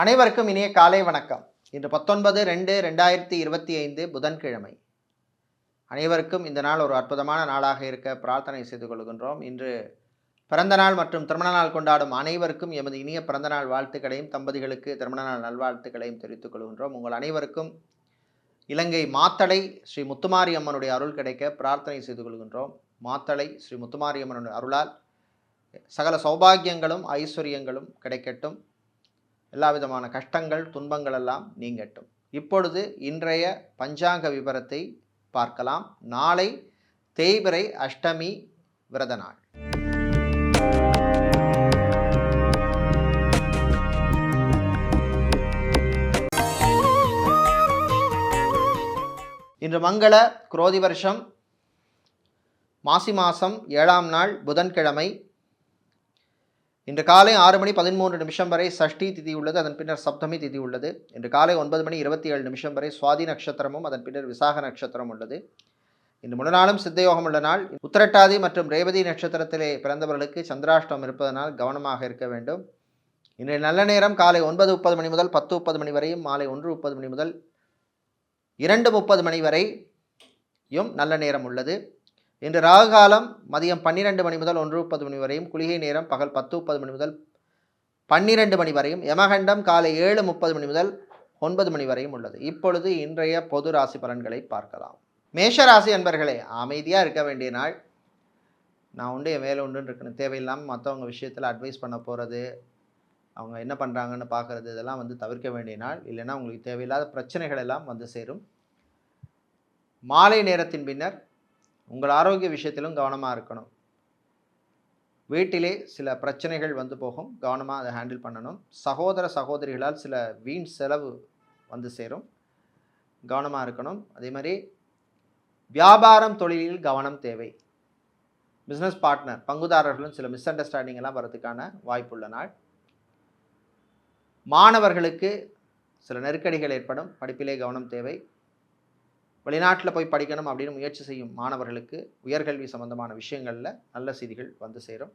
அனைவருக்கும் இனிய காலை வணக்கம். இன்று 19/2/2025 புதன்கிழமை. அனைவருக்கும் இந்த நாள் ஒரு அற்புதமான நாளாக இருக்க பிரார்த்தனை செய்து கொள்கின்றோம். இன்று பிறந்தநாள் மற்றும் திருமண நாள் கொண்டாடும் அனைவருக்கும் எமது இனிய பிறந்தநாள் வாழ்த்துக்களையும், தம்பதிகளுக்கு திருமண நாள் நல்வாழ்த்துக்களையும் தெரிவித்துக் கொள்கின்றோம். உங்கள் அனைவருக்கும் இலங்கை மாத்தளை ஸ்ரீ முத்துமாரி அம்மனுடைய அருள் கிடைக்க பிரார்த்தனை செய்து கொள்கின்றோம். மாத்தளை ஸ்ரீ முத்துமாரி அம்மனுடைய அருளால் சகல சௌபாகியங்களும் ஐஸ்வர்யங்களும் கிடைக்கட்டும். எல்லா விதமான கஷ்டங்கள் துன்பங்கள் எல்லாம் நீங்கட்டும். இப்பொழுது இன்றைய பஞ்சாங்க விவரத்தை பார்க்கலாம். நாளை தேய்பிறை அஷ்டமி விரத நாள். இன்று மங்கள குரோதி வருஷம் மாசி மாதம் 7ஆம் நாள் புதன்கிழமை. இன்று காலை 6:13 வரை சஷ்டி திதி உள்ளது. அதன் பின்னர் சப்தமி திதி உள்ளது. இன்று காலை 9:27 வரை சுவாதி நட்சத்திரமும் அதன் பின்னர் விசாக நட்சத்திரம் உள்ளது. இன்று முழு நாளும் சித்தயோகம் உள்ள நாள். உத்திரட்டாதி மற்றும் ரேவதி நட்சத்திரத்திலே பிறந்தவர்களுக்கு சந்திராஷ்டம் இருப்பதனால் கவனமாக இருக்க வேண்டும். இன்றைய நல்ல நேரம் காலை 9:30 மணி முதல் 10:30 மணி வரையும், மாலை 1:30 மணி முதல் 2:30 மணி வரையும் நல்ல நேரம் உள்ளது. இன்று ராகு காலம் மதியம் 12 மணி முதல் 1:30 மணி வரையும், குளிகை நேரம் பகல் 10:30 மணி முதல் 12 மணி வரையும், யமகண்டம் காலை 7:30 மணி முதல் 9 மணி வரையும் உள்ளது. இப்பொழுது இன்றைய பொது ராசி பலன்களை பார்க்கலாம். மேஷ ராசி அன்பர்களே, அமைதியாக இருக்க வேண்டிய நாள். நான் உண்டு என் வேலை உண்டுன்னு இருக்கணும். தேவையில்லாமல் மற்றவங்க விஷயத்தில் அட்வைஸ் பண்ண போகிறது, அவங்க என்ன பண்ணுறாங்கன்னு பார்க்குறது, இதெல்லாம் தவிர்க்க வேண்டிய நாள். இல்லைன்னா உங்களுக்கு தேவையில்லாத பிரச்சனைகள் எல்லாம் சேரும். மாலை நேரத்தின் பின்னர் உங்கள் ஆரோக்கிய விஷயத்திலும் கவனமாக இருக்கணும். வீட்டிலே சில பிரச்சனைகள் போகும், கவனமாக அதை ஹேண்டில் பண்ணணும். சகோதர சகோதரிகளால் சில வீண் செலவு சேரும், கவனமாக இருக்கணும். அதே மாதிரி வியாபாரம் தொழிலில் கவனம் தேவை. பிஸ்னஸ் பார்ட்னர் பங்குதாரர்களும் சில மிஸ் அண்டர்ஸ்டாண்டிங் எல்லாம் வரதுக்கான வாய்ப்புள்ள நாள். மாணவர்களுக்கு சில நெருக்கடிகள் ஏற்படும், படிப்பிலே கவனம் தேவை. வெளிநாட்டில் போய் படிக்கணும் அப்படின்னு முயற்சி செய்யும் மாணவர்களுக்கு உயர்கல்வி சம்மந்தமான விஷயங்களில் நல்ல செய்திகள் சேரும்.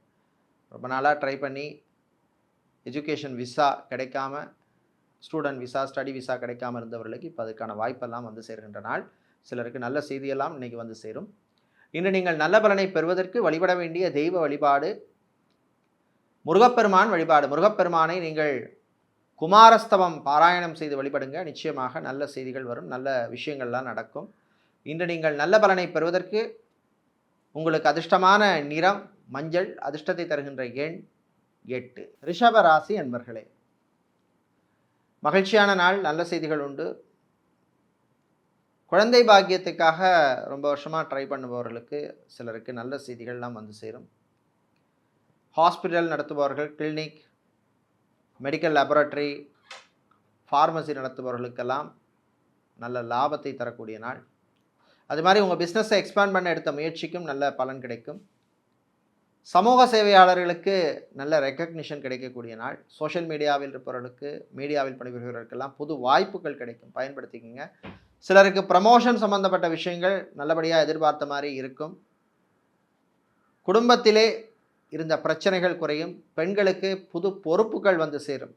ரொம்ப நாளாக ட்ரை பண்ணி எஜுகேஷன் விசா கிடைக்காம, ஸ்டூடெண்ட் விசா, ஸ்டடி விசா கிடைக்காம இருந்தவர்களுக்கு இப்போ அதுக்கான வாய்ப்பெல்லாம் சேர்கின்ற நாள். சிலருக்கு நல்ல செய்தியெல்லாம் இன்றைக்கி சேரும். இன்று நீங்கள் நல்ல பலனை பெறுவதற்கு வழிபட வேண்டிய தெய்வ வழிபாடு முருகப்பெருமான் வழிபாடு. முருகப்பெருமானை நீங்கள் குமாரஸ்தவம் பாராயணம் செய்து வழிபடுங்க. நிச்சயமாக நல்ல செய்திகள் வரும், நல்ல விஷயங்கள்லாம் நடக்கும். இன்று நீங்கள் நல்ல பலனை பெறுவதற்கு உங்களுக்கு அதிர்ஷ்டமான நிறம் மஞ்சள், அதிர்ஷ்டத்தை தருகின்ற எண் 8. ரிஷப ராசி அன்பர்களே, மகிழ்ச்சியான நாள், நல்ல செய்திகள் உண்டு. குழந்தை பாக்கியத்துக்காக ரொம்ப வருஷமாக ட்ரை பண்ணுபவர்களுக்கு சிலருக்கு நல்ல செய்திகள்லாம் சேரும். ஹாஸ்பிட்டல் நடத்துபவர்கள், கிளினிக், மெடிக்கல் லேபரட்டரி, ஃபார்மசி நடத்துபவர்களுக்கெல்லாம் நல்ல லாபத்தை தரக்கூடிய நாள். அது மாதிரி உங்கள் பிஸ்னஸை எக்ஸ்பேண்ட் பண்ண எடுத்த முயற்சிக்கும் நல்ல பலன் கிடைக்கும். சமூக சேவையாளர்களுக்கு நல்ல ரெக்கக்னிஷன் கிடைக்கக்கூடிய நாள். சோஷியல் மீடியாவில் இருப்பவர்களுக்கு, மீடியாவில் பணிபுரிபவர்களுக்கெல்லாம் புது வாய்ப்புகள் கிடைக்கும், பயன்படுத்திக்கங்க. சிலருக்கு ப்ரமோஷன் சம்பந்தப்பட்ட விஷயங்கள் நல்லபடியாக எதிர்பார்த்த மாதிரி இருக்கும். குடும்பத்திலே இருந்த பிரச்சனைகள் குறையும். பெண்களுக்கு புது பொறுப்புகள் சேரும்.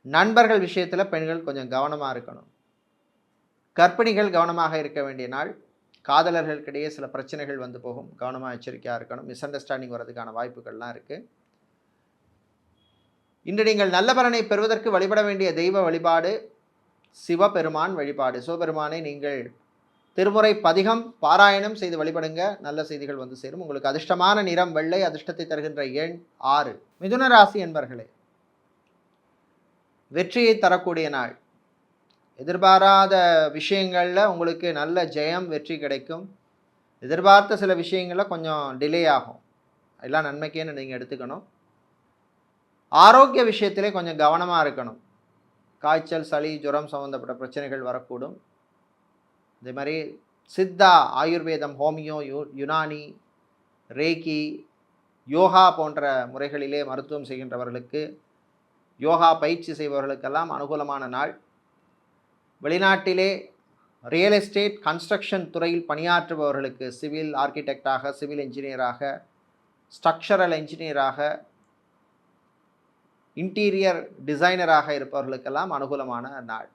நண்பர்கள் விஷயத்தில் பெண்கள் கொஞ்சம் கவனமாக இருக்கணும். கர்ப்பிணிகள் கவனமாக இருக்க வேண்டிய நாள். காதலர்களுக்கிடையே சில பிரச்சனைகள் போகும், கவனமாக எச்சரிக்கையாக இருக்கணும். மிஸ் அண்டர்ஸ்டாண்டிங் வரதுக்கான வாய்ப்புகள்லாம் இருக்குது. இன்று நீங்கள் நல்ல பலனை பெறுவதற்கு வழிபட வேண்டிய தெய்வ வழிபாடு சிவபெருமான் வழிபாடு. சிவபெருமானை நீங்கள் திருமுறை பதிகம் பாராயணம் செய்து வழிபடுங்க, நல்ல செய்திகள் சேரும். உங்களுக்கு அதிர்ஷ்டமான நிறம் வெள்ளை, அதிர்ஷ்டத்தை தருகின்ற எண் 6. மிதுன ராசி என்பர்களே, வெற்றியை தரக்கூடிய நாள். எதிர்பாராத விஷயங்களில் உங்களுக்கு நல்ல ஜெயம், வெற்றி கிடைக்கும். எதிர்பார்த்த சில விஷயங்களில் கொஞ்சம் டிலே ஆகும், எல்லாம் நன்மைக்கேன்னு நீங்கள் எடுத்துக்கணும். ஆரோக்கிய விஷயத்திலே கொஞ்சம் கவனமாக இருக்கணும். காய்ச்சல், சளி, ஜுரம் சம்மந்தப்பட்ட பிரச்சனைகள் வரக்கூடும். அதே மாதிரி சித்தா, ஆயுர்வேதம், ஹோமியோ, யுனானி, ரேக்கி, யோகா போன்ற முறைகளிலே மருத்துவம் செய்கின்றவர்களுக்கு, யோகா பயிற்சி செய்பவர்களுக்கெல்லாம் அனுகூலமான நாள். வெளிநாட்டிலே ரியல் எஸ்டேட், கன்ஸ்ட்ரக்ஷன் துறையில் பணியாற்றுபவர்களுக்கு, சிவில் ஆர்கிடெக்டாக, சிவில் இன்ஜினியராக, ஸ்ட்ரக்சரல் இன்ஜினியராக, இன்டீரியர் டிசைனராக இருப்பவர்களுக்கெல்லாம் அனுகூலமான நாள்.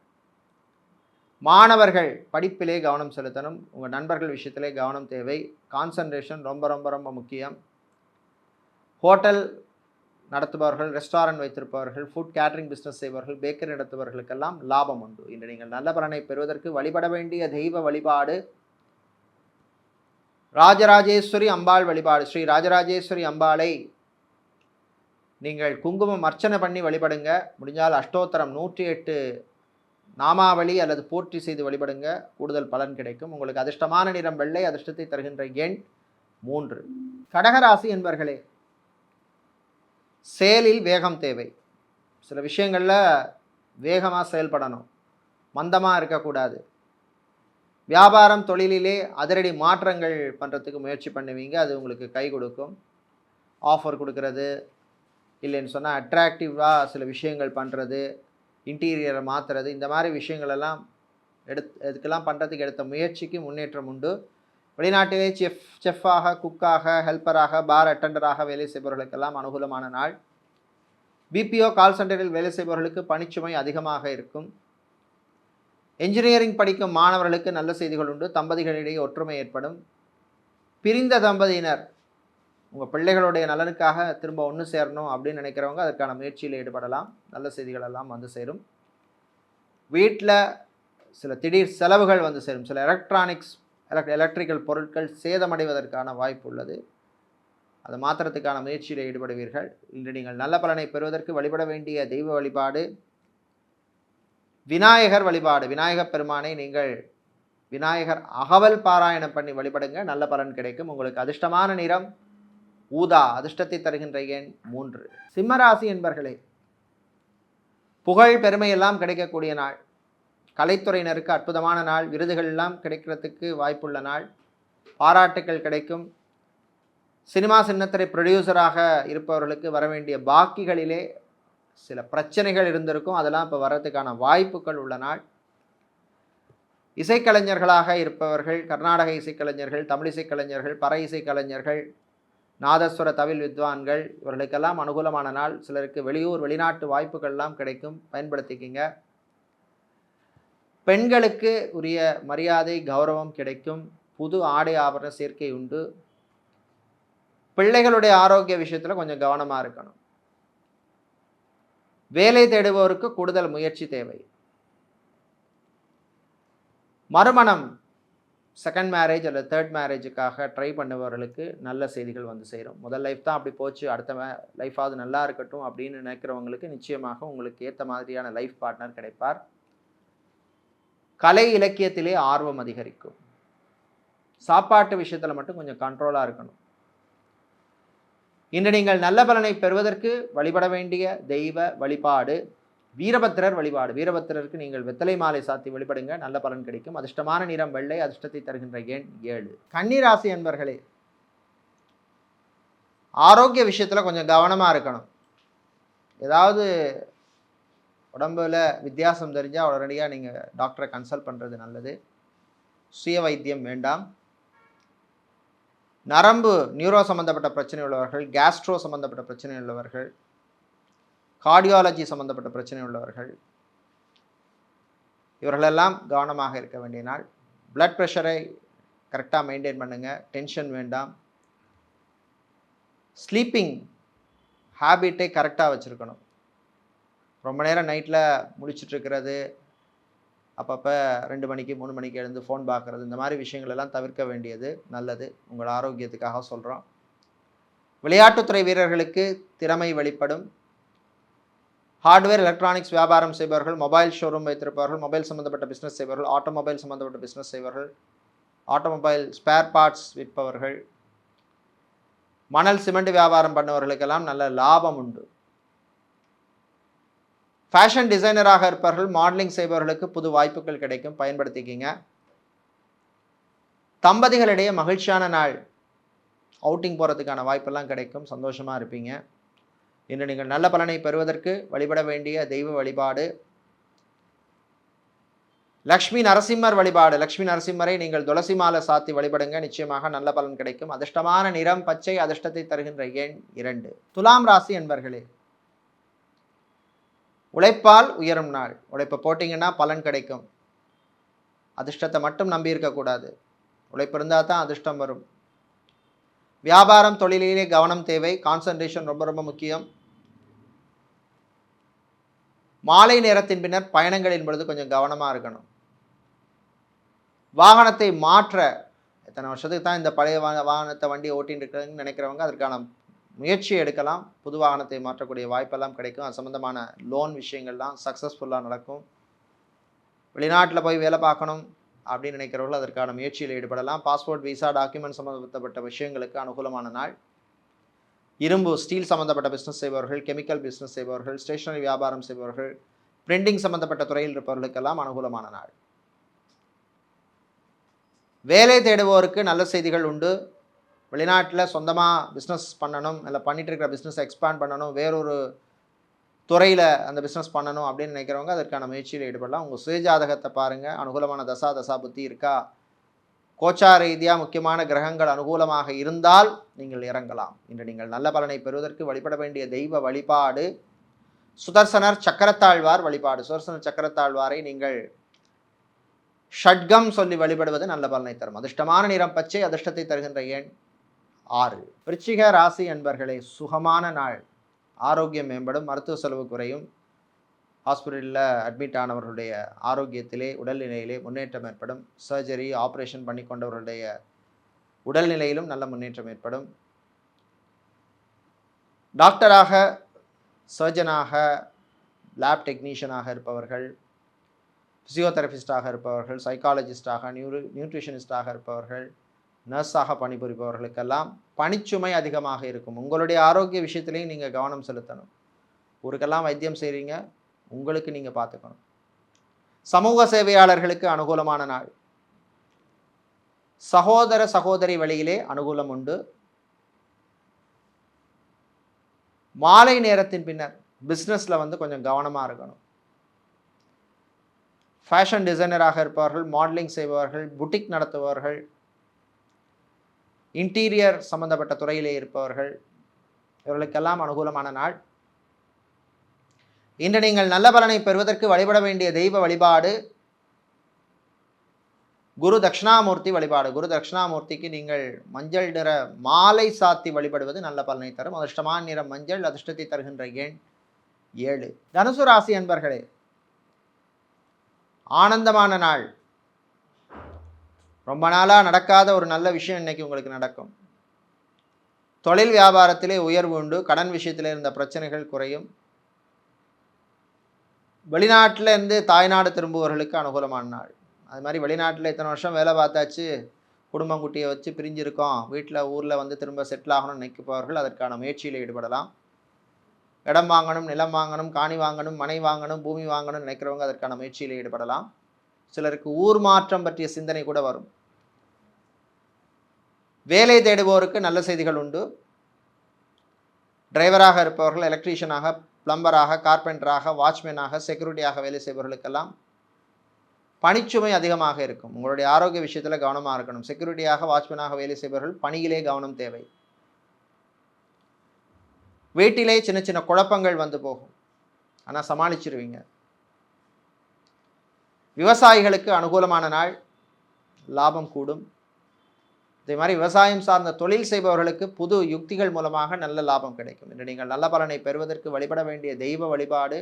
மாணவர்கள் படிப்பிலே கவனம் செலுத்தணும். உங்கள் நண்பர்கள் விஷயத்திலே கவனம் தேவை. கான்சன்ட்ரேஷன் ரொம்ப ரொம்ப ரொம்ப முக்கியம். ஹோட்டல் நடத்துபவர்கள், ரெஸ்டாரண்ட் வைத்திருப்பவர்கள், ஃபுட் கேட்டரிங் பிஸ்னஸ் செய்பவர்கள், பேக்கரி நடத்துபவர்களுக்கெல்லாம் லாபம் உண்டு. இன்று நீங்கள் நல்ல பலனை பெறுவதற்கு வழிபட வேண்டிய தெய்வ வழிபாடு ராஜராஜேஸ்வரி அம்பாள் வழிபாடு. ஸ்ரீ ராஜராஜேஸ்வரி அம்பாளை நீங்கள் குங்குமம் அர்ச்சனை பண்ணி வழிபடுங்க. முடிஞ்சால் அஷ்டோத்தரம் 108 நாமாவளி அல்லது போற்றி செய்து வழிபடுங்க. கூடுதல் பலன் கிடைக்கும். உங்களுக்கு அதிர்ஷ்டமான நிறம் வெள்ளை, அதிர்ஷ்டத்தை தருகின்ற எண் 3. கடகராசி என்பர்களே, செயலில் வேகம் தேவை. சில விஷயங்களில் வேகமாக செயல்படணும், மந்தமாக இருக்கக்கூடாது. வியாபாரம் தொழிலிலே அதிரடி மாற்றங்கள் பண்ணுறதுக்கு முயற்சி பண்ணுவீங்க. அது உங்களுக்கு கை கொடுக்கும். ஆஃபர் கொடுக்கறது, இல்லைன்னு சொன்னால் அட்ராக்டிவாக சில விஷயங்கள் பண்ணுறது, இன்டீரியரை மாற்றுறது, இந்த மாதிரி விஷயங்களெல்லாம் இதுக்கெல்லாம் பண்ணுறதுக்கு எடுத்த முயற்சிக்கு முன்னேற்றம் உண்டு. வெளிநாட்டிலே செஃப்பாக, குக்காக, ஹெல்ப்பராக, பார் அட்டெண்டராக வேலை செய்பவர்களுக்கெல்லாம் அனுகூலமான நாள். பிபிஓ கால் சென்டரில் வேலை செய்பவர்களுக்கு பணிச்சுமை அதிகமாக இருக்கும். என்ஜினியரிங் படிக்கும் மாணவர்களுக்கு நல்ல செய்திகள் உண்டு. தம்பதிகளிடையே ஒற்றுமை ஏற்படும். பிரிந்த தம்பதியினர் உங்கள் பிள்ளைகளுடைய நலனுக்காக திரும்ப ஒன்று சேரணும் அப்படின்னு நினைக்கிறவங்க அதற்கான முயற்சியில் ஈடுபடலாம். நல்ல செய்திகள் எல்லாம் வந்து சேரும். வீட்டில் சில திடீர் செலவுகள் வந்து சேரும். சில எலக்ட்ரிக்கல் பொருட்கள் சேதமடைவதற்கான வாய்ப்பு உள்ளது. அதை மாற்றுறதுக்கான முயற்சியில் ஈடுபடுவீர்கள். இன்று நீங்கள் நல்ல பலனை பெறுவதற்கு வழிபட வேண்டிய தெய்வ வழிபாடு விநாயகர் வழிபாடு. விநாயகர் பெருமானை நீங்கள் விநாயகர் அகவல் பாராயணம் பண்ணி வழிபடுங்க. நல்ல பலன் கிடைக்கும். உங்களுக்கு அதிர்ஷ்டமான நிறம் ஊதா, அதிர்ஷ்டத்தை தருகின்ற எண் 3. சிம்மராசி என்பர்களே, புகழ் பெருமை எல்லாம் கிடைக்கக்கூடிய நாள். கலைத்துறையினருக்கு அற்புதமான நாள். விருதுகள் எல்லாம் கிடைக்கிறதுக்கு வாய்ப்புள்ள நாள். பாராட்டுக்கள் கிடைக்கும். சினிமா சின்னத்திரை ப்ரொடியூசராக இருப்பவர்களுக்கு வர வேண்டிய பாக்கிகளிலே சில பிரச்சனைகள் இருந்திருக்கும். அதெல்லாம் இப்போ வர்றதுக்கான வாய்ப்புகள் உள்ள நாள். இசைக்கலைஞர்களாக இருப்பவர்கள், கர்நாடக இசைக்கலைஞர்கள், தமிழ் இசைக்கலைஞர்கள், பற இசைக்கலைஞர்கள், நாதஸ்வர தவில் வித்வான்கள், இவர்களுக்கெல்லாம் அனுகூலமான நாள். சிலருக்கு வெளியூர் வெளிநாட்டு வாய்ப்புகள்லாம் கிடைக்கும், பயன்படுத்திக்கிங்க. பெண்களுக்கு உரிய மரியாதை கௌரவம் கிடைக்கும். புது ஆடை ஆபரண சேர்க்கை உண்டு. பிள்ளைகளுடைய ஆரோக்கிய விஷயத்தில் கொஞ்சம் கவனமாக இருக்கணும். வேலை தேடுபவருக்கு கூடுதல் முயற்சி தேவை. மறுமணம், செகண்ட் மேரேஜ் அல்லது தேர்ட் மேரேஜுக்காக ட்ரை பண்ணுபவர்களுக்கு நல்ல செய்திகள் வந்து சேரும். முதல் லைஃப் தான் அப்படி போச்சு, அடுத்த லைஃபாவது நல்லா இருக்கட்டும் அப்படின்னு நினைக்கிறவங்களுக்கு நிச்சயமாக உங்களுக்கு ஏற்ற மாதிரியான லைஃப் பார்ட்னர் கிடைப்பார். கலை இலக்கியத்திலே ஆர்வம் அதிகரிக்கும். சாப்பாட்டு விஷயத்தில் மட்டும் கொஞ்சம் கண்ட்ரோலாக இருக்கணும். இன்று நீங்கள் நல்ல பலனை பெறுவதற்கு வழிபட வேண்டிய தெய்வ வழிபாடு வீரபத்திரர் வழிபாடு. வீரபத்திரருக்கு நீங்கள் வெத்தலை மாலை சாத்தி வழிபடுங்க. நல்ல பலன் கிடைக்கும். அதிர்ஷ்டமான நிறம் வெள்ளை, அதிர்ஷ்டத்தை தருகின்ற எண் 7. கன்னிராசி என்பர்களே, ஆரோக்கிய விஷயத்தில் கொஞ்சம் கவனமாக இருக்கணும். ஏதாவது உடம்புல வித்தியாசம் தெரிஞ்சால் உடனடியாக நீங்கள் டாக்டரை கன்சல்ட் பண்ணுறது நல்லது. சுய வைத்தியம் வேண்டாம். நரம்பு நியூரோ சம்மந்தப்பட்ட பிரச்சனை உள்ளவர்கள், கேஸ்ட்ரோ சம்மந்தப்பட்ட பிரச்சனை உள்ளவர்கள், கார்டியாலஜி சம்மந்தப்பட்ட பிரச்சனை உள்ளவர்கள், இவர்களெல்லாம் கவனமாக இருக்க வேண்டிய நாள். பிளட் ப்ரெஷரை கரெக்டாக மெயின்டைன் பண்ணுங்கள். டென்ஷன் வேண்டாம். ஸ்லீப்பிங் ஹேபிட்டை கரெக்டாக வச்சுருக்கணும். ரொம்ப நேரம் நைட்டில் முடிச்சிட்ருக்கிறது, அப்பப்போ 2 மணிக்கு 3 மணிக்கு எழுந்து ஃபோன் பார்க்குறது, இந்த மாதிரி விஷயங்கள் எல்லாம் தவிர்க்க வேண்டியது நல்லது. உங்கள் ஆரோக்கியத்துக்காக சொல்கிறோம். விளையாட்டுத்துறை வீரர்களுக்கு திறமை வெளிப்படும். ஹார்ட்வேர் எலக்ட்ரானிக்ஸ் வியாபாரம் செய்பவர்கள், மொபைல் ஷோரூம் வைத்திருப்பவர்கள், மொபைல் சம்மந்தப்பட்ட பிஸ்னஸ் செய்பவர்கள், ஆட்டோமொபைல் சம்மந்தப்பட்ட பிஸ்னஸ் செய்பவர்கள், ஆட்டோமொபைல் ஸ்பேர் பார்ட்ஸ் விற்பவர்கள், மணல் சிமெண்ட் வியாபாரம் பண்ணவர்களுக்கெல்லாம் நல்ல லாபம் உண்டு. ஃபேஷன் டிசைனராக இருப்பவர்கள், மாடலிங் செய்பவர்களுக்கு புது வாய்ப்புகள் கிடைக்கும், பயன்படுத்திக்கிங்க. தம்பதிகளிடையே மகிழ்ச்சியான நாள். அவுட்டிங் போகிறதுக்கான வாய்ப்பெல்லாம் கிடைக்கும், சந்தோஷமாக இருப்பீங்க. இன்று நீங்கள் நல்ல பலனை பெறுவதற்கு வழிபட வேண்டிய தெய்வ வழிபாடு லக்ஷ்மி நரசிம்மர் வழிபாடு. லக்ஷ்மி நரசிம்மரை நீங்கள் துளசி மாலை சாத்தி வழிபடுங்க. நிச்சயமாக நல்ல பலன் கிடைக்கும். அதிர்ஷ்டமான நிறம் பச்சை, அதிர்ஷ்டத்தை தருகின்ற எண் 2. துலாம் ராசி என்பர்களே, உழைப்பால் உயரும் நாள். உழைப்பை போட்டிங்கன்னா பலன் கிடைக்கும். அதிர்ஷ்டத்தை மட்டும் நம்பி இருக்கக்கூடாது. உழைப்பு இருந்தால் தான் அதிர்ஷ்டம் வரும். வியாபாரம் தொழிலிலே கவனம் தேவை. கான்சன்ட்ரேஷன் ரொம்ப ரொம்ப முக்கியம். மாலை நேரத்தின் பின்னர் பயணங்களின் பொழுது கொஞ்சம் கவனமாக இருக்கணும். வாகனத்தை மாற்ற எத்தனை வருஷத்துக்கு தான் இந்த பழைய வாகனத்தை வண்டியை ஓட்டின்னு இருக்கிறதுன்னு நினைக்கிறவங்க அதற்கான முயற்சியை எடுக்கலாம். புது வாகனத்தை மாற்றக்கூடிய வாய்ப்பெல்லாம் கிடைக்கும். அது சம்மந்தமான லோன் விஷயங்கள்லாம் சக்ஸஸ்ஃபுல்லாக நடக்கும். வெளிநாட்டில் போய் வேலை பார்க்கணும் அப்படின்னு நினைக்கிறவர்கள் அதற்கான முயற்சியில் ஈடுபடலாம். பாஸ்போர்ட், விசா, டாக்குமெண்ட் சம்மந்தப்பட்ட விஷயங்களுக்கு அனுகூலமான நாள். இரும்பு, ஸ்டீல் சம்மந்தப்பட்ட பிஸ்னஸ் செய்பவர்கள், கெமிக்கல் பிஸ்னஸ் செய்பவர்கள், ஸ்டேஷனரி வியாபாரம் செய்பவர்கள், பிரிண்டிங் சம்மந்தப்பட்ட துறையில் இருப்பவர்களுக்கெல்லாம் அனுகூலமான நாள். வேலை தேடுவோருக்கு நல்ல செய்திகள் உண்டு. வெளிநாட்டில் சொந்தமாக பிஸ்னஸ் பண்ணணும், இல்லை பண்ணிகிட்டு இருக்கிற பிஸ்னஸ் எக்ஸ்பேண்ட் பண்ணணும், வேறொரு துறையில் அந்த பிஸ்னஸ் பண்ணணும் அப்படின்னு நினைக்கிறவங்க அதற்கான முயற்சியில் ஈடுபடலாம். உங்கள் சுயஜாதகத்தை பாருங்கள். அனுகூலமான தசா புத்தி இருக்கா? கோச்சார ரீதியாக முக்கியமான கிரகங்கள் அனுகூலமாக இருந்தால் நீங்கள் இறங்கலாம். இன்று நீங்கள் நல்ல பலனை பெறுவதற்கு வழிபட வேண்டிய தெய்வ வழிபாடு சுதர்சனர் சக்கரத்தாழ்வார் வழிபாடு. சுதர்சனர் சக்கரத்தாழ்வாரை நீங்கள் ஷட்கம் சொல்லி வழிபடுவது நல்ல பலனை தரும். அதிர்ஷ்டமான நிறம் பச்சை. அதிர்ஷ்டத்தை தருகின்ற எண் 6. விருச்சிக ராசி என்பர்களே, சுகமான நாள். ஆரோக்கியம் மேம்படும். மருத்துவ செலவு குறையும். ஹாஸ்பிட்டலில் அட்மிட் ஆனவர்களுடைய ஆரோக்கியத்திலே, உடல்நிலையிலே முன்னேற்றம் ஏற்படும். சர்ஜரி, ஆப்ரேஷன் பண்ணி கொண்டவர்களுடைய உடல்நிலையிலும் நல்ல முன்னேற்றம் ஏற்படும். டாக்டராக, சர்ஜனாக, லேப் டெக்னீஷியனாக இருப்பவர்கள், ஃபிசியோதெரபிஸ்டாக இருப்பவர்கள், சைக்காலஜிஸ்டாக, நியூட்ரிஷனிஸ்டாக இருப்பவர்கள், நர்ஸாக பணிபுரிபவர்களுக்கெல்லாம் பணிச்சுமை அதிகமாக இருக்கும். உங்களுடைய ஆரோக்கிய விஷயத்திலையும் நீங்கள் கவனம் செலுத்தணும். ஊருக்கெல்லாம் வைத்தியம் செய்கிறீங்க, உங்களுக்கு நீங்கள் பார்த்துக்கணும். சமூக சேவையாளர்களுக்கு அனுகூலமான நாள். சகோதர சகோதரி வழியிலே அனுகூலம் உண்டு. மாலை நேரத்தின் பின்னர் பிஸ்னஸில் கொஞ்சம் கவனமாக இருக்கணும். ஃபேஷன் டிசைனராக இருப்பவர்கள், மாடலிங் செய்பவர்கள், புட்டிக் நடத்துபவர்கள், இன்டீரியர் சம்பந்தப்பட்ட துறையிலே இருப்பவர்கள், இவர்களுக்கெல்லாம் அனுகூலமான நாள். இன்று நீங்கள் நல்ல பலனை பெறுவதற்கு வழிபட வேண்டிய தெய்வ வழிபாடு குரு தட்சிணாமூர்த்தி வழிபாடு. குரு தட்சிணாமூர்த்திக்கு நீங்கள் மஞ்சள் நிற மாலை சாத்தி வழிபடுவது நல்ல பலனை தரும். அதிர்ஷ்டமான நிறம் மஞ்சள். அதிர்ஷ்டத்தை தருகின்ற எண் 7. தனுசு ராசி அன்பர்களே, ஆனந்தமான நாள். ரொம்ப நாளாக நடக்காத ஒரு நல்ல விஷயம் இன்னைக்கு உங்களுக்கு நடக்கும். தொழில் வியாபாரத்திலே உயர்வு உண்டு. கடன் விஷயத்தில் இருந்த பிரச்சனைகள் குறையும். வெளிநாட்டில் இருந்து தாய்நாடு திரும்புவர்களுக்கு அனுகூலமான நாள். அது மாதிரி வெளிநாட்டில் இத்தனை வருஷம் வேலை பார்த்தாச்சு, குடும்பம் குட்டியை வச்சு பிரிஞ்சிருக்கோம், வீட்டில் ஊரில் திரும்ப செட்டில் ஆகணும்னு நினைப்பவர்கள் அதற்கான முயற்சியில் ஈடுபடலாம். இடம் வாங்கணும், நிலம் வாங்கணும், காணி வாங்கணும், மனை வாங்கணும், பூமி வாங்கணும்னு நினைக்கிறவங்க அதற்கான முயற்சியில் ஈடுபடலாம். சிலருக்கு ஊர் மாற்றம் பற்றிய சிந்தனை கூட வரும். வேலை தேடுவோருக்கு நல்ல செய்திகள் உண்டு. டிரைவராக இருப்பவர்கள், எலக்ட்ரீஷியனாக, பிளம்பராக, கார்பெண்டராக, வாட்ச்மேனாக, செக்யூரிட்டியாக வேலை செய்பவர்களுக்கெல்லாம் பணிச்சுமை அதிகமாக இருக்கும். உங்களுடைய ஆரோக்கிய விஷயத்தில் கவனமாக இருக்கணும். செக்யூரிட்டியாக, வாட்ச்மேனாக வேலை செய்பவர்கள் பணியிலே கவனம் தேவை. வீட்டிலே சின்ன சின்ன குழப்பங்கள் வந்து போகும், ஆனால் சமாளிச்சிருவீங்க. விவசாயிகளுக்கு அனுகூலமான நாள். லாபம் கூடும். இதே மாதிரி விவசாயம் சார்ந்த தொழில் செய்பவர்களுக்கு புது யுக்திகள் மூலமாக நல்ல லாபம் கிடைக்கும். இன்று நீங்கள் நல்ல பலனை பெறுவதற்கு வழிபட வேண்டிய தெய்வ வழிபாடு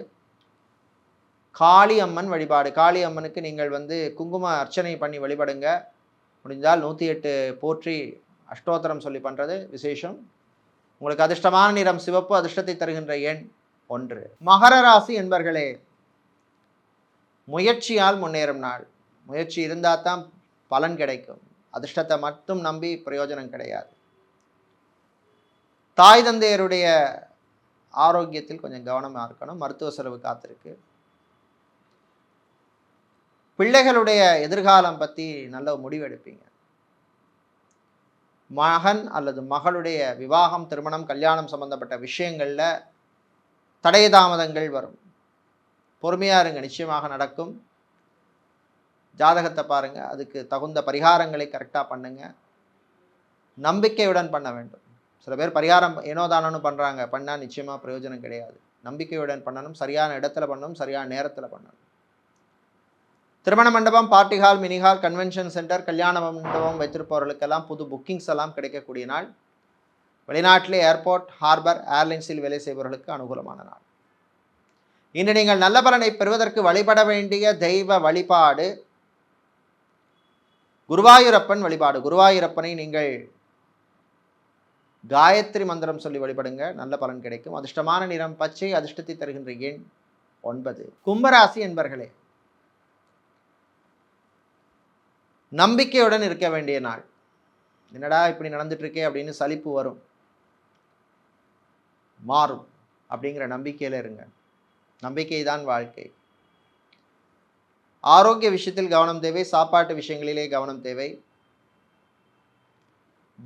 காளி அம்மன் வழிபாடு. காளி அம்மனுக்கு நீங்கள் குங்கும அர்ச்சனை பண்ணி வழிபடுங்க. முடிந்தால் 108 போற்றி அஷ்டோத்திரம் சொல்லி பண்ணுறது விசேஷம். உங்களுக்கு அதிர்ஷ்டமான நிறம் சிவப்பு. அதிர்ஷ்டத்தை தருகின்ற எண் 1. மகர ராசி என்பர்களே, முயற்சியால் முன்னேறும் நாள். முயற்சி இருந்தால் தான் பலன் கிடைக்கும். அதிர்ஷ்டத்தை மட்டும் நம்பி பிரயோஜனம் கிடையாது. தாய் தந்தையருடைய ஆரோக்கியத்தில் கொஞ்சம் கவனமாக இருக்கணும். மருத்துவ செலவு காத்திருக்கு. பிள்ளைகளுடைய எதிர்காலம் பற்றி நல்ல முடிவெடுப்பீங்க. மகன் அல்லது மகளுடைய விவாகம், திருமணம், கல்யாணம் சம்பந்தப்பட்ட விஷயங்களில் தடை தாமதங்கள் வரும். பொறுமையாக இருங்க, நிச்சயமாக நடக்கும். ஜாதகத்தை பாருங்கள், அதுக்கு தகுந்த பரிகாரங்களை கரெக்டாக பண்ணுங்கள். நம்பிக்கையுடன் பண்ண வேண்டும். சில பேர் பரிகாரம் ஏனோதானோன்னு பண்ணுறாங்க, பண்ணால் நிச்சயமாக பிரயோஜனம் கிடையாது. நம்பிக்கையுடன் பண்ணணும், சரியான இடத்துல பண்ணணும், சரியான நேரத்தில் பண்ணணும். திருமண மண்டபம், party hall, mini hall, convention centre, கல்யாண மண்டபம் வைத்திருப்பவர்களுக்கெல்லாம் புது புக்கிங்ஸ் எல்லாம் கிடைக்கக்கூடிய நாள். வெளிநாட்டிலே ஏர்போர்ட், ஹார்பர், ஏர்லைன்ஸில் வேலை செய்பவர்களுக்கு அனுகூலமான நாள். இன்று நீங்கள் நல்ல பலனை பெறுவதற்கு வழிபட வேண்டிய தெய்வ வழிபாடு குருவாயூரப்பன் வழிபாடு. குருவாயூரப்பனை நீங்கள் காயத்ரி மந்திரம் சொல்லி வழிபடுங்க, நல்ல பலன் கிடைக்கும். அதிர்ஷ்டமான நிறம் பச்சை, அதிர்ஷ்டத்தை தருகின்ற எண் 9. கும்பராசி என்பர்களே, நம்பிக்கையுடன் இருக்க வேண்டிய நாள். என்னடா இப்படி நடந்துட்டு இருக்கே அப்படின்னு சலிப்பு வரும், மாறும் அப்படிங்கிற நம்பிக்கையில் இருங்க. நம்பிக்கை தான் வாழ்க்கை. ஆரோக்கிய விஷயத்தில் கவனம் தேவை, சாப்பாட்டு விஷயங்களிலே கவனம் தேவை.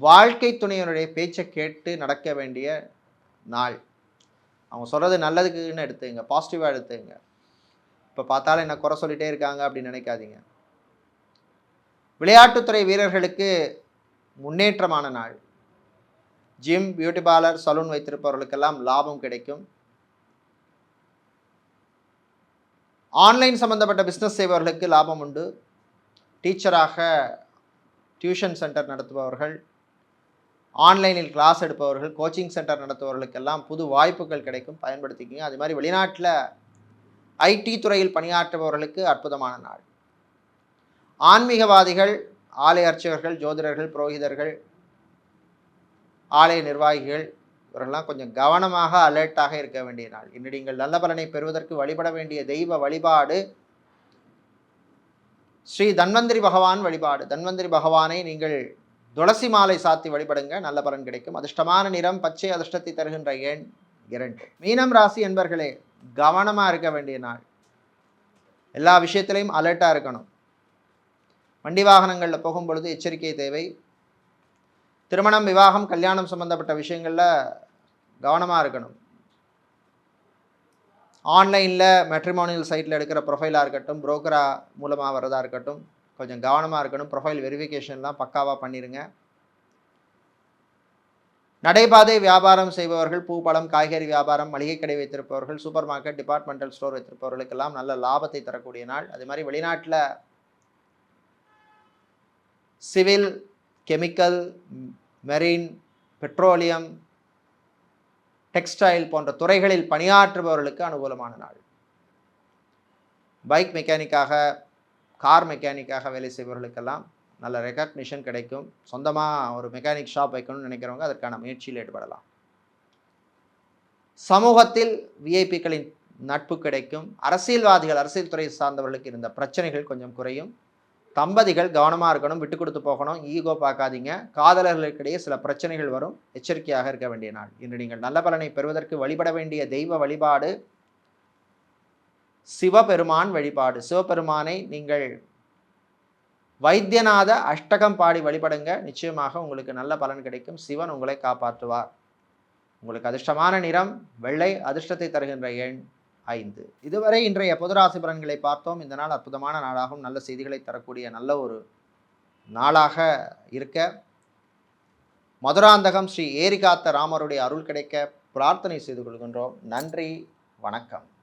வாழ்க்கை துணையினுடைய பேச்சை கேட்டு நடக்க வேண்டிய நாள். அவங்க சொல்கிறது நல்லதுக்குன்னு எடுத்துங்க, பாசிட்டிவாக எடுத்துங்க. இப்போ பார்த்தாலும் என்ன குறை சொல்லிகிட்டே இருக்காங்க அப்படின்னு நினைக்காதீங்க. விளையாட்டுத்துறை வீரர்களுக்கு முன்னேற்றமான நாள். ஜிம், பியூட்டி பார்லர், சலூன் வைத்திருப்பவர்களுக்கெல்லாம் லாபம் கிடைக்கும். ஆன்லைன் சம்பந்தப்பட்ட பிஸ்னஸ் செய்பவர்களுக்கு லாபம் உண்டு. டீச்சராக டியூஷன் சென்டர் நடத்துபவர்கள், ஆன்லைனில் கிளாஸ் எடுப்பவர்கள், கோச்சிங் சென்டர் நடத்துபவர்களுக்கெல்லாம் புது வாய்ப்புகள் கிடைக்கும், பயன்படுத்திக்கிங்க. அது மாதிரி வெளிநாட்டில் ஐடி துறையில் பணியாற்றுபவர்களுக்கு அற்புதமான நாள். ஆன்மீகவாதிகள், ஆலய அர்ச்சகர்கள், ஜோதிடர்கள், புரோகிதர்கள், ஆலய நிர்வாகிகள் இவரெல்லாம் கொஞ்சம் கவனமாக அலர்ட்டாக இருக்க வேண்டிய நாள். இன்று நீங்கள் நல்ல பலனை பெறுவதற்கு வழிபட வேண்டிய தெய்வ வழிபாடு ஸ்ரீ தன்வந்திரி பகவான் வழிபாடு. தன்வந்திரி பகவானை நீங்கள் துளசி மாலை சாத்தி வழிபடுங்க, நல்ல பலன் கிடைக்கும். அதிர்ஷ்டமான நிறம் பச்சை, அதிர்ஷ்டத்தை தருகின்ற எண் 2. மீனம் ராசி என்பர்களே, கவனமாக இருக்க வேண்டிய நாள். எல்லா விஷயத்திலையும் அலர்ட்டாக இருக்கணும். வண்டி வாகனங்களில் போகும் பொழுது எச்சரிக்கை தேவை. திருமணம், விவாகம், கல்யாணம் சம்பந்தப்பட்ட விஷயங்களில் கவனமாக இருக்கணும். ஆன்லைனில் மேட்ரிமோனியல் சைட்டில் எடுக்கிற ப்ரொஃபைலாக இருக்கட்டும், புரோக்கரா மூலமாக வரதாக இருக்கட்டும், கொஞ்சம் கவனமாக இருக்கணும். ப்ரொஃபைல் வெரிஃபிகேஷன்லாம் பக்காவாக பண்ணிடுங்க. நடைபாதை வியாபாரம் செய்பவர்கள், பூ, பழம், காய்கறி வியாபாரம், மளிகை கடை வைத்திருப்பவர்கள், சூப்பர் மார்க்கெட், டிபார்ட்மெண்டல் ஸ்டோர் வைத்திருப்பவர்களுக்கெல்லாம் நல்ல லாபத்தை தரக்கூடிய நாள். அதே மாதிரி வெளிநாட்டில் civil, chemical, marine, petroleum, textile போன்ற துறைகளில் பணியாற்றுபவர்களுக்கு அனுகூலமான நாள். பைக் மெக்கானிக்காக, கார் மெக்கானிக்காக வேலை செய்பவர்களுக்கெல்லாம் நல்ல ரெகக்னிஷன் கிடைக்கும். சொந்தமாக ஒரு மெக்கானிக் ஷாப் வைக்கணும்னு நினைக்கிறவங்க அதற்கான முயற்சியில் ஈடுபடலாம். சமூகத்தில் விஐபிக்களின் நட்பு கிடைக்கும். அரசியல்வாதிகள், அரசியல் துறை சார்ந்தவர்களுக்கு இருந்த பிரச்சனைகள் கொஞ்சம் குறையும். தம்பதிகள் கவனமாக இருக்கணும், விட்டு கொடுத்து போகணும், ஈகோ பார்க்காதீங்க. காதலர்களுக்கிடையே சில பிரச்சனைகள் வரும், எச்சரிக்கையாக இருக்க வேண்டிய நாள். இன்று நீங்கள் நல்ல பலனை பெறுவதற்கு வழிபட வேண்டிய தெய்வ வழிபாடு சிவபெருமான் வழிபாடு. சிவபெருமானை நீங்கள் வைத்தியநாத அஷ்டகம் பாடி வழிபடுங்க, நிச்சயமாக உங்களுக்கு நல்ல பலன் கிடைக்கும். சிவன் உங்களை காப்பாற்றுவார். உங்களுக்கு அதிர்ஷ்டமான நிறம் வெள்ளை, அதிர்ஷ்டத்தை தருகின்ற எண் 5. இதுவரை இன்றைய பொதுராசி பலன்களை பார்த்தோம். இந்த நாள் அற்புதமான நாளாகவும் நல்ல செய்திகளை தரக்கூடிய நல்ல ஒரு நாளாக இருக்க மதுராந்தகம் ஸ்ரீ ஏரிகாத்த ராமருடைய அருள் கிடைக்க பிரார்த்தனை செய்து கொள்கின்றோம். நன்றி, வணக்கம்.